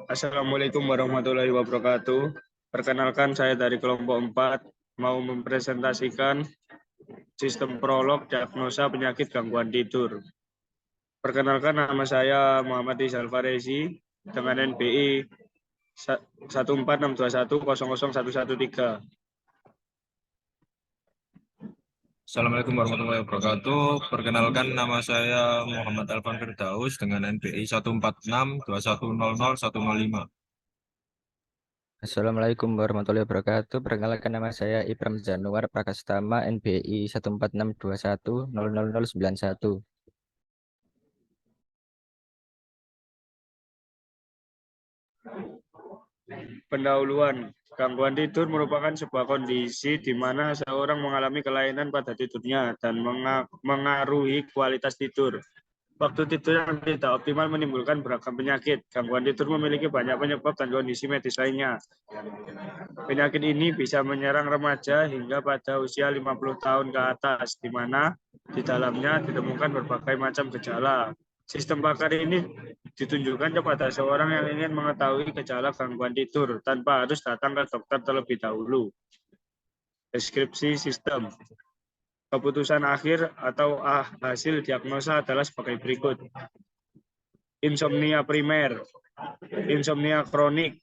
Assalamualaikum warahmatullahi wabarakatuh. Perkenalkan, saya dari kelompok 4 mau mempresentasikan sistem prolog diagnosa penyakit gangguan tidur. Perkenalkan, nama saya Muhammad Rizal Farezi dengan NBI 14621000113. Assalamualaikum warahmatullahi wabarakatuh. Perkenalkan, nama saya Muhammad Alvan Firdaus dengan NBI 14621000105. Assalamualaikum warahmatullahi wabarakatuh. Perkenalkan, nama saya Ibram Januar Prakastama, NBI 14621000091. Pendahuluan, gangguan tidur merupakan sebuah kondisi di mana seorang mengalami kelainan pada tidurnya dan mengaruhi kualitas tidur. Waktu tidur yang tidak optimal menimbulkan beragam penyakit. Gangguan tidur memiliki banyak penyebab dan kondisi medis lainnya. Penyakit ini bisa menyerang remaja hingga pada usia 50 tahun ke atas, di mana di dalamnya ditemukan berbagai macam gejala. Sistem pakar ini ditunjukkan kepada seorang yang ingin mengetahui gejala gangguan tidur tanpa harus datang ke dokter terlebih dahulu. Deskripsi sistem. Keputusan akhir atau hasil diagnosa adalah sebagai berikut. Insomnia primer, insomnia kronik,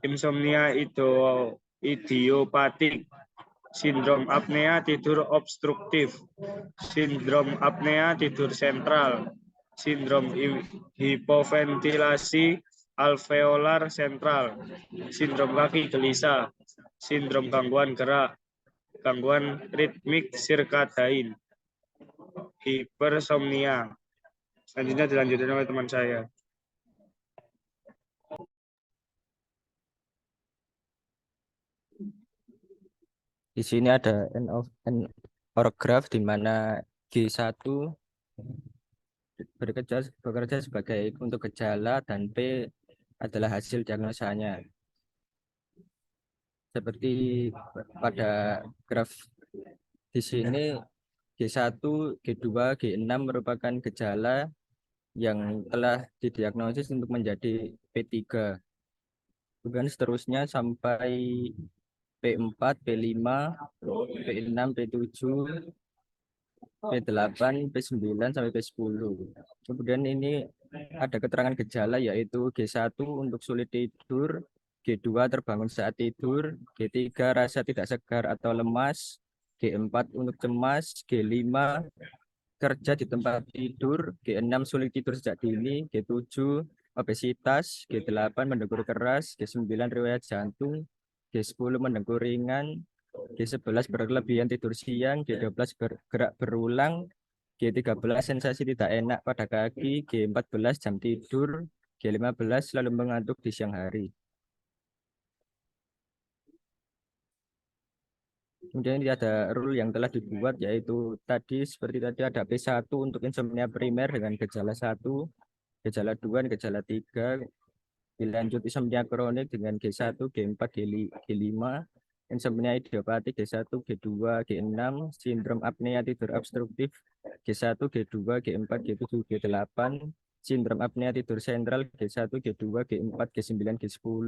insomnia idiopatik, sindrom apnea tidur obstruktif, sindrom apnea tidur sentral, sindrom hipoventilasi alveolar sentral, sindrom kaki gelisah, sindrom gangguan gerak, gangguan ritmik sirkadain, hipersomnia. Selanjutnya dilanjutkan oleh teman saya. Di sini ada N orograf di mana G1 bekerja sebagai untuk gejala dan P adalah hasil diagnosanya. Seperti pada graf di sini, G1, G2, G6 merupakan gejala yang telah didiagnosis untuk menjadi P3. Kemudian seterusnya sampai P4, P5, P6, P7, P8, P9 sampai P10. Kemudian ini ada keterangan gejala yaitu G1 untuk sulit tidur, G2 terbangun saat tidur, G3 rasa tidak segar atau lemas, G4 untuk cemas, G5 kerja di tempat tidur, G6 sulit tidur sejak dini, G7 obesitas, G8 mendengkur keras, G9 riwayat jantung, G10 mendengkur ringan, G11 berkelebihan tidur siang, G12 bergerak berulang, G13 sensasi tidak enak pada kaki, G14 jam tidur, G15 selalu mengantuk di siang hari. Kemudian ini ada rule yang telah dibuat, yaitu seperti tadi ada P1 untuk insomnia primer dengan gejala 1, gejala 2, dan gejala 3. Dilanjut insomnia kronik dengan G1, G4, G5, insomnia idiopatik G1, G2, G6, sindrom apnea tidur obstruktif G1, G2, G4, G7, G8, sindrom apnea tidur sentral G1, G2, G4, G9, G10,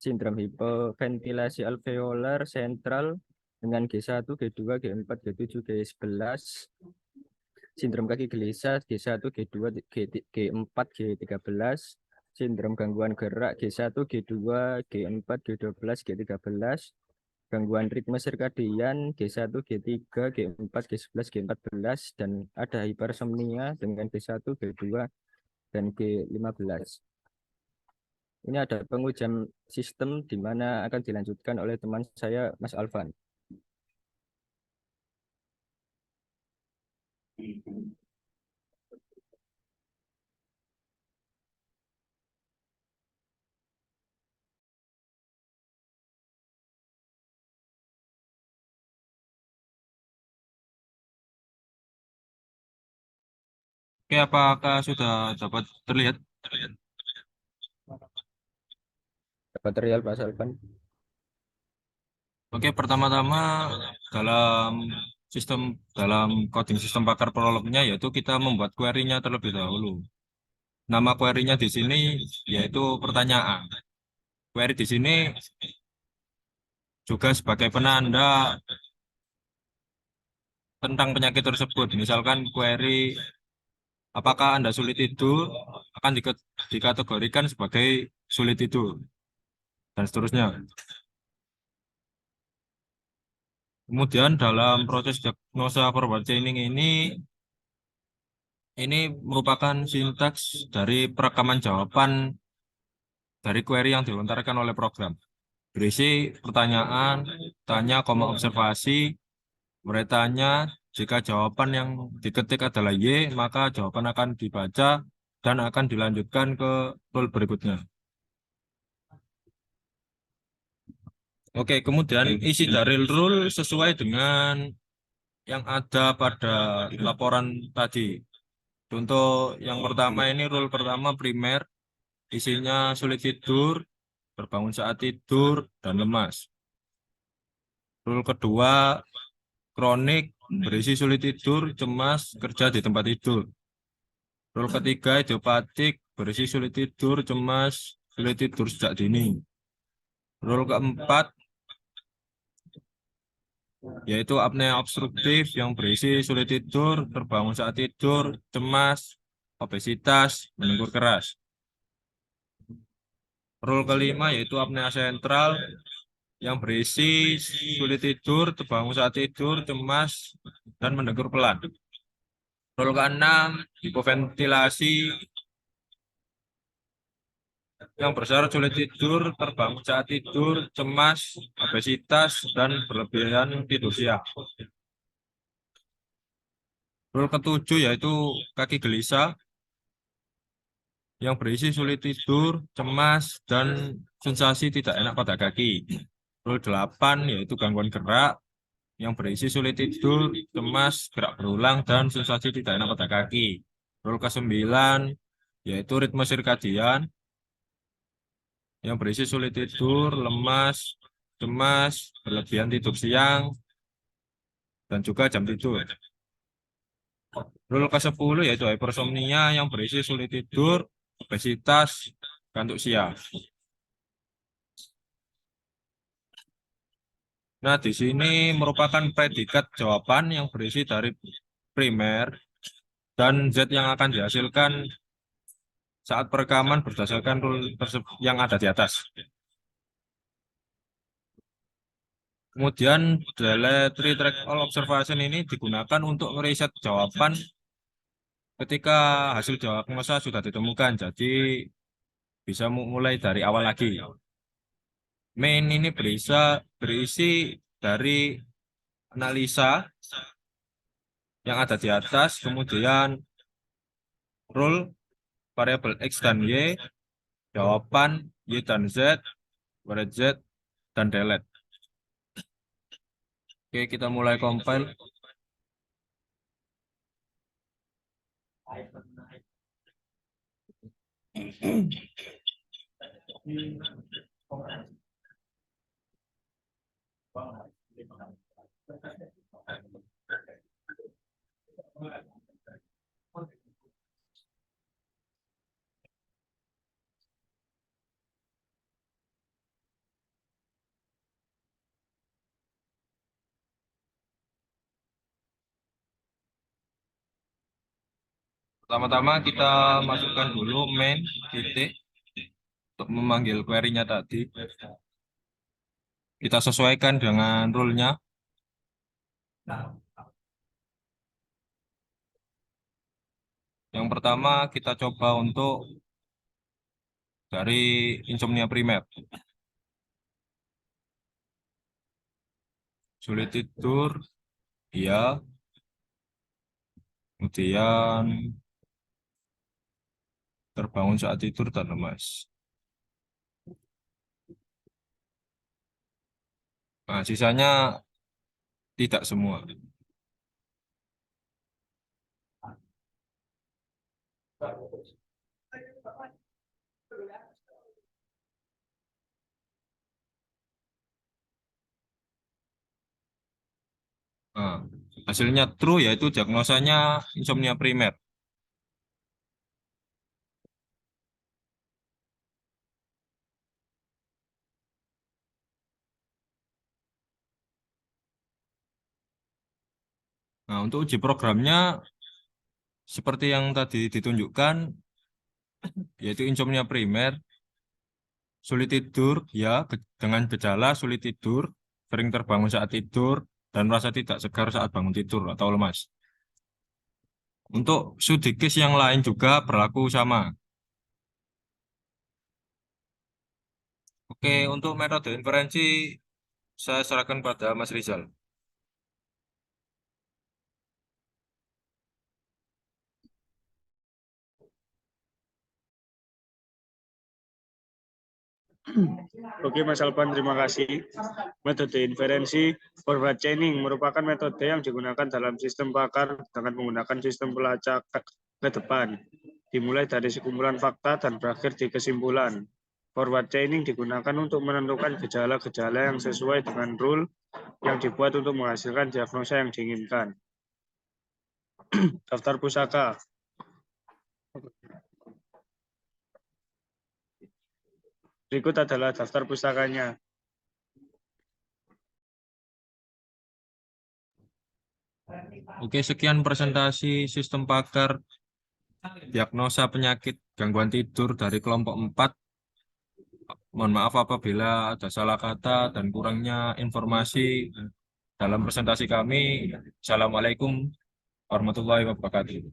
sindrom hipoventilasi alveolar sentral dengan G1, G2, G4, G7, G11, sindrom kaki gelisah G1, G2, G4, G13, sindrom gangguan gerak G1, G2, G4, G12, G13, gangguan ritme sirkadian G1, G3, G4, G11, G14, dan ada hipersomnia dengan G1, G2, dan G15. Ini ada pengujian sistem di mana akan dilanjutkan oleh teman saya, Mas Alvan. Oke, apakah sudah dapat terlihat? Dapat real, Mas Alvan? Oke, pertama-tama dalam dalam coding sistem pakar prolognya yaitu kita membuat query-nya terlebih dahulu. Nama query-nya di sini yaitu pertanyaan. Query di sini juga sebagai penanda tentang penyakit tersebut. Misalkan query apakah Anda sulit tidur akan dikategorikan sebagai sulit tidur dan seterusnya. Kemudian dalam proses diagnosa forward chaining ini merupakan sintaks dari perekaman jawaban dari query yang dilontarkan oleh program. Berisi pertanyaan, tanya, koma observasi, bertanya, jika jawaban yang diketik adalah Y, maka jawaban akan dibaca dan akan dilanjutkan ke rule berikutnya. Oke, kemudian isi dari rule sesuai dengan yang ada pada laporan tadi. Contoh yang pertama ini rule pertama primer, isinya sulit tidur, terbangun saat tidur, dan lemas. Rule kedua kronik, berisi sulit tidur, cemas, kerja di tempat tidur. Rule ketiga idiopatik, berisi sulit tidur, cemas, sulit tidur sejak dini. Rule keempat yaitu apnea obstruktif yang berisi sulit tidur, terbangun saat tidur, cemas, obesitas, mendengkur keras. Rule kelima yaitu apnea sentral yang berisi sulit tidur, terbangun saat tidur, cemas, dan mendengkur pelan. Rule keenam hipoventilasi yang bersyarat sulit tidur, terbangun saat tidur, cemas, obesitas, dan berlebihan tidur siang. Rule ketujuh yaitu kaki gelisah yang berisi sulit tidur, cemas, dan sensasi tidak enak pada kaki. Rule 8 yaitu gangguan gerak yang berisi sulit tidur, cemas, gerak berulang, dan sensasi tidak enak pada kaki. Rule ke-9 yaitu ritme sirkadian yang berisi sulit tidur, lemas, cemas, berlebihan tidur siang, dan juga jam tidur. Rule ke-10 yaitu hypersomnia yang berisi sulit tidur, obesitas, kantuk siang. Nah, di sini merupakan predikat jawaban yang berisi dari primer dan Z yang akan dihasilkan saat perekaman berdasarkan rule yang ada di atas. Kemudian delete retract all observation ini digunakan untuk mereset jawaban ketika hasil diagnosa sudah ditemukan. Jadi bisa mulai dari awal lagi. Main ini berisi dari analisa yang ada di atas, kemudian rule variabel X dan Y, jawaban Y dan Z, where Z, dan delete. Oke, kita mulai compile. Pertama-tama kita masukkan dulu main titik untuk memanggil query-nya tadi. Kita sesuaikan dengan rule-nya. Yang pertama kita coba untuk dari insomnia primer. Sulit tidur, ya. Kemudian terbangun saat tidur dan lemas. Nah, sisanya tidak semua. Nah, hasilnya true yaitu diagnosanya insomnia primer. Nah, untuk uji programnya seperti yang tadi ditunjukkan, yaitu insomnia primer, sulit tidur, ya, dengan gejala sulit tidur, sering terbangun saat tidur, dan merasa tidak segar saat bangun tidur atau lemas. Untuk studi case yang lain juga berlaku sama. Oke, untuk metode inferensi saya serahkan pada Mas Rizal. Oke, Mas Alpan, terima kasih. Metode inferensi forward chaining merupakan metode yang digunakan dalam sistem pakar dengan menggunakan sistem pelacak ke depan, dimulai dari sekumpulan fakta dan berakhir di kesimpulan. Forward chaining digunakan untuk menentukan gejala-gejala yang sesuai dengan rule yang dibuat untuk menghasilkan diagnosa yang diinginkan. Daftar pusaka. Berikut adalah daftar pusakanya. Oke, sekian presentasi sistem pakar diagnosa penyakit gangguan tidur dari kelompok 4. Mohon maaf apabila ada salah kata dan kurangnya informasi dalam presentasi kami. Assalamualaikum warahmatullahi wabarakatuh.